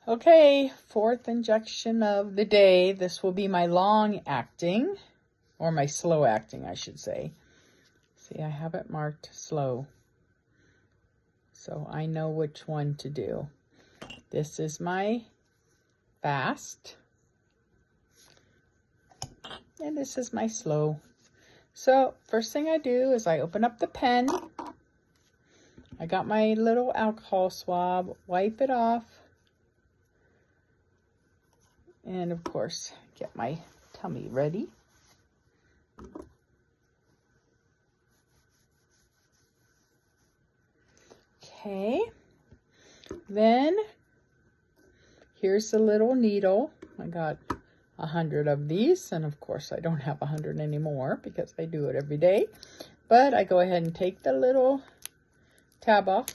Okay, fourth injection of the day. This will be my long acting, or my slow acting, I should say. See, I have it marked slow, so I know which one to do. This is my fast, and this is my slow. So first thing I do is I open up the pen. I got my little alcohol swab, wipe it off. And of course, get my tummy ready. Okay, then here's the little needle. I got 100 of these, and of course I don't have 100 anymore because I do it every day. But I go ahead and take the little tab off,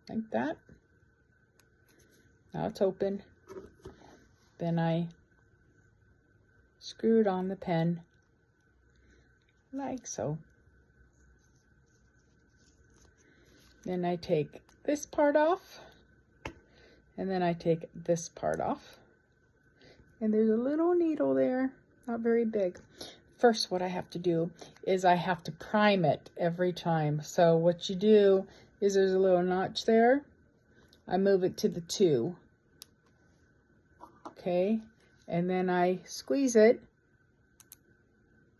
like that. Now it's open. Then I screw it on the pen, like so. Then I take this part off, and then I take this part off. And there's a little needle there, not very big. First, what I have to do is I have to prime it every time. So what you do is there's a little notch there. I move it to the 2. Okay, and then I squeeze it,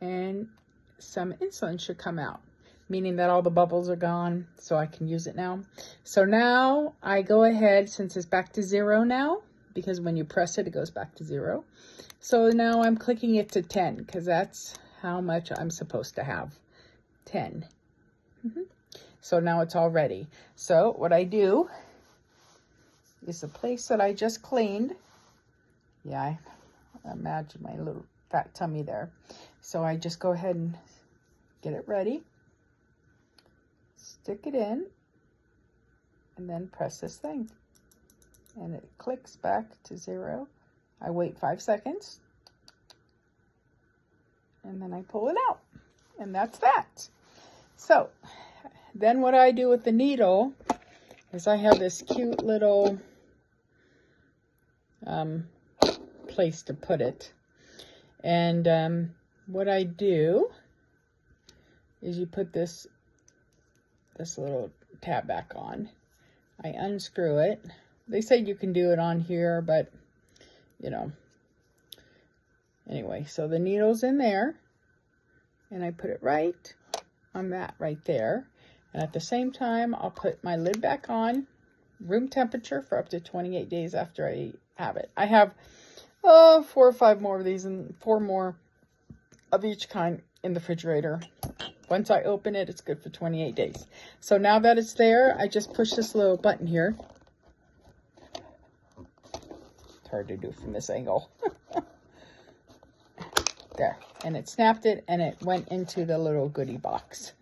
and some insulin should come out, meaning that all the bubbles are gone, so I can use it now. So now I go ahead, since it's back to 0 now, because when you press it, it goes back to 0. So now I'm clicking it to 10, because that's how much I'm supposed to have, 10. So now it's all ready. So what I do is the place that I just cleaned. Yeah, I imagine my little fat tummy there. So I just go ahead and get it ready. Stick it in, and then press this thing. And it clicks back to 0. I wait 5 seconds. And then I pull it out. And that's that. So then what I do with the needle is I have this cute little place to put it. And what I do is you put this little tab back on. I unscrew it. They say you can do it on here, but you know. Anyway, so the needle's in there, and I put it right on that right there. And at the same time, I'll put my lid back on, room temperature, for up to 28 days after I have it. I have 4 or 5 more of these, and 4 more of each kind in the refrigerator. Once I open it, it's good for 28 days. So now that it's there, I just push this little button here. It's hard to do from this angle. There, and it snapped it, and it went into the little goodie box.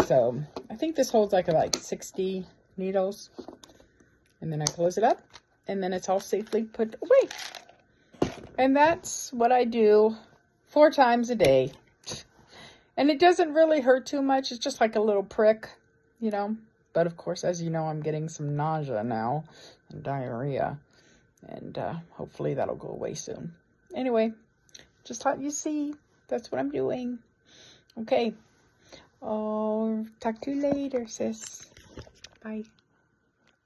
So I think this holds like 60 needles. And then I close it up, and then it's all safely put away. And that's what I do 4 times a day. And it doesn't really hurt too much. It's just like a little prick, you know. But of course, as you know, I'm getting some nausea now and diarrhea. And hopefully that'll go away soon. Anyway, just thought you see. That's what I'm doing. Okay. Oh, talk to you later, sis. Bye.